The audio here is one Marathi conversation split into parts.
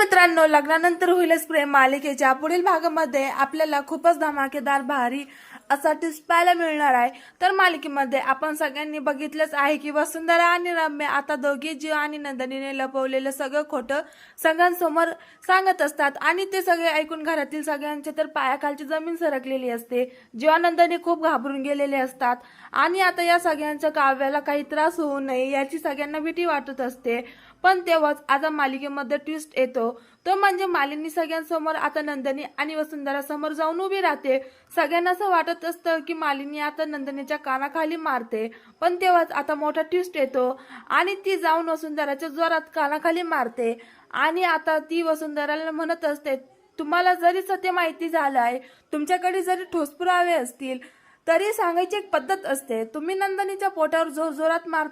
मित्रांनो, लग्नानंतर होईलच प्रेम मालिकेच्या पुढील भागामध्ये आपल्याला खूपच धमाकेदार भारी असा ट्विस्ट पाहायला मिळणार आहे। तर मालिकेमध्ये आपण सगळ्यांनी बघितलंच आहे की वसुंधरा आणि रम्या आता दोघी जीव आणि नंदिनीने लपवलेलं सगळं खोटं सगळ्यांसमोर सांगत असतात आणि ते सगळे ऐकून घरातील सगळ्यांच्या तर पायाखालची जमीन सरकलेली असते। जीव नंदिनी खूप घाबरून गेलेले असतात आणि आता या सगळ्यांच्या काव्याला काही त्रास होऊ नये याची सगळ्यांना भीती वाटत असते। पण तेव्हाच आता मालिकेमध्ये ट्विस्ट येतो, तो म्हणजे मालिनी सगळ्यांसमोर आता नंदिनी आणि वसुंधरा समोर जाऊन उभी राहते। सगळ्यांना असं वाटत असतं की मालिनी आता नंदिनीच्या कानाखाली मारते, पण तेव्हाच आता मोठा ट्विस्ट येतो आणि ती जाऊन वसुंधराच्या जोरात कानाखाली मारते आणि आता ती वसुंधराला म्हणत असते, तुम्हाला जरी सत्य माहिती झालं आहे, तुमच्याकडे जरी ठोस पुरावे असतील तरी सांगायची एक पद्धत असते। तुम्ही नंदिनीच्या पोटावर जोरात मार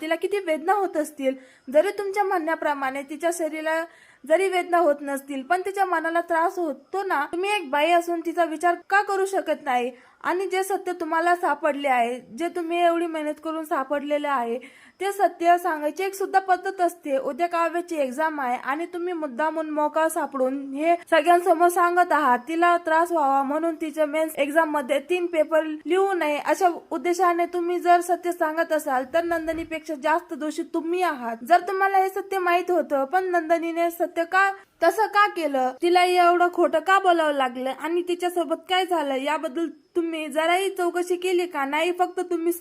तिला किती वेदना होत असतील, जरी तुमच्या म्हणण्याप्रमाणे तिच्या शरीराला जरी वेदना होत नसतील पण तिच्या मनाला त्रास होतो ना। तुम्ही एक बाई असून तिचा विचार का करू शकत नाही? आणि जे सत्य तुम्हाला सापडले आहे, जे तुम्ही एवढी मेहनत करून सापडलेले आहे, ते सत्य सांगायची एक सुद्धा पद्धत असते। उद्या काव्याची एक्झाम आहे आणि तुम्ही मुद्दामून मोका सापडून हे सगळ्यांसमोर सांगत आहात तिला त्रास व्हावा म्हणून तिच्या मेन्स एक्झाम मध्ये 3 पेपर लिहू नये अशा उद्देशाने तुम्ही जर सत्य सांगत असाल तर नंदिनीपेक्षा जास्त दोषी तुम्ही आहात। जर तुम्हाला हे सत्य माहित होतं पण नंदिनीने सत्य का तसं का केलं, तिला एवढं खोटं का बोलावं लागलं आणि तिच्यासोबत काय झालं याबद्दल तुम्ही जराही चौकशी केली का? नाही, फक्त तुम्ही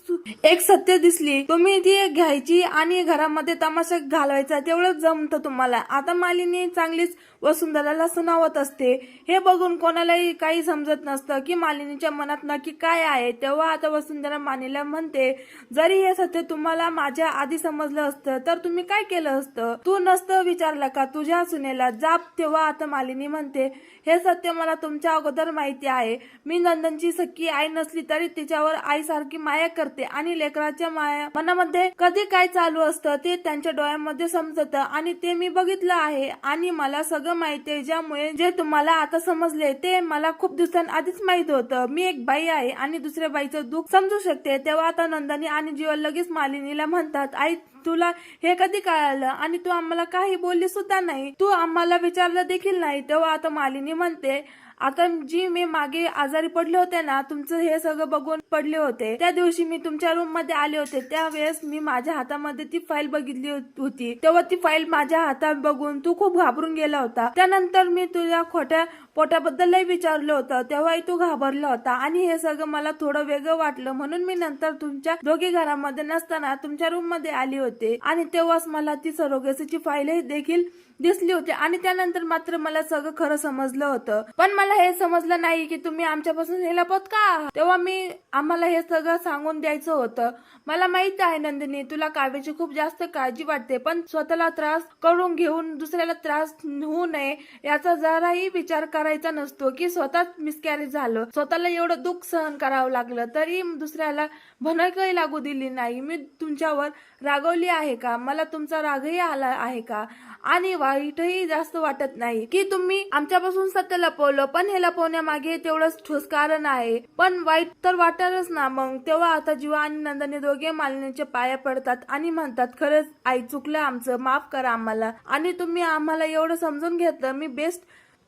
एक सत्य दिसली तुम्ही ती घ्यायची आणि घरामध्ये तमाशा घालवायचा, तेवढंच जमतं तुम्हाला। आता मालिनी चांगलीच वसुंधराला सुनावत असते, हे बघून कोणालाही काही समजत नसतं की मालिनीच्या मनात नक्की काय आहे। तेव्हा आता वसुंधरा मालिनीला म्हणते, जरी हे सत्य तुम्हाला माझ्या आधी समजलं असतं तर तुम्ही काय केलं असतं? तू नसतं विचारलं का तुझ्या सुनेला? तेव्हा आता मालिनी म्हणते, हे सत्य मला तुमच्या अगोदर माहिती आहे। मी नंदनची सख्खी आई नसली तरी तिच्यावर आईसारखी माया करते आणि लेकराच्या मनामध्ये कधी काय चालू असतं ते त्यांच्या डोळ्यामध्ये समजतं आणि ते मी बघितलं आहे आणि मला सगळं माहिती आहे। ज्यामुळे जे तुम्हाला आता समजले ते मला खूप दिवसांआधीच माहित होतं। मी एक बाई आहे आणि दुसऱ्या बाईचं दुःख समजू शकते। तेव्हा आता नंदिनी आणि जीवन लगेच मालिनीला म्हणतात, आई तुला हे कधी कळालं आणि तू आम्हाला काही बोलली सुद्धा नाही, तू आम्हाला विचारलं देखील नाही। तेव्हा आता मालिनी म्हणते, आता जी मी मागे आजारी पडले होते ना, तुमचं हे सगळं बघून पडले होते, त्या दिवशी मी तुमच्या रूम मध्ये आले होते, त्यावेळेस मी माझ्या हातामध्ये ती फाईल बघितली होती। तेव्हा ती फाईल माझ्या हातात बघून तू खूप घाबरून गेला होता। त्यानंतर मी तुझ्या खोट्या पोटाबद्दलही विचारलं होतं, तेव्हाही तू घाबरला होता आणि हे सगळं मला थोडं वेगळं वाटलं म्हणून मी नंतर तुमच्या दोघी घरामध्ये नसताना तुमच्या रूम मध्ये आली होते आणि तेव्हाच मला ती सरोगसीची फाईल देखील दिसली होती आणि त्यानंतर मात्र मला सगळं खरं समजलं होतं। पण मला हे समजलं नाही की तुम्ही आमच्यापासून हे लपवत का आहात? तेव्हा आम्हाला हे सगळं सांगून द्यायचं होतं। मला माहित आहे नंदिनी, तुला काव्याची खूप जास्त काळजी वाटते, पण स्वतःला त्रास करून घेऊन दुसऱ्याला त्रास होऊ नये याचा जराही विचार करायचा नसतो की स्वतःच मिसकॅरेज झालं, स्वतःला एवढं दुःख सहन करावं लागलं तरी दुसऱ्याला भनकही लागू दिली नाही। मी तुमच्यावर रागवली आहे का? मला तुमचा रागही आला आहे का? आणि वाईटही जास्त वाटत नाही की तुम्ही आमच्यापासून सत्य लपवलं, पण हे लपवण्यामागे तेवढंच ठोस कारण आहे, पण वाईट तर वाटणारच ना मग। तेव्हा आता जीवा आणि नंदिनी दोघे मालिनीच्या पाया पडतात आणि म्हणतात, खरंच आई चुकलं आमचं, माफ करा आम्हाला आणि तुम्ही आम्हाला एवढं समजून घेतलं,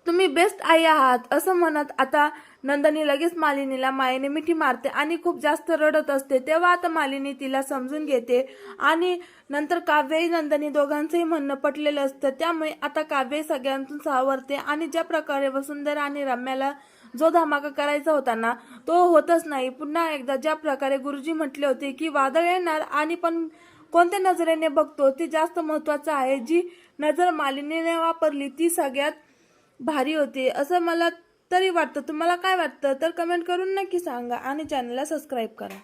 तुम्ही बेस्ट आई आहात असं म्हणत आता नंदिनी लगेच मालिनीला मायेने मिठी मारते आणि खूप जास्त रडत असते। तेव्हा आता मालिनी तिला समजून घेते आणि नंतर काव्यही नंदिनी दोघांचंही म्हणणं पटलेलं असतं। त्यामुळे आता काव्य सगळ्यांतून सावरते आणि ज्या प्रकारे वसुंधरा आणि रम्याला जो धमाका करायचा होता ना, तो होतच नाही। पुन्हा एकदा ज्या प्रकारे गुरुजी म्हटले होते की वादळ येणार आणि पण कोणत्या नजरेने बघतो ते जास्त महत्वाचं आहे, जी नजर मालिनीने वापरली ती सगळ्यात भारी होती असं मला तरी वाटतं। तुम्हाला काय वाटतं तर कमेंट करून नक्की सांगा आणि चॅनलला सबस्क्राईब करा।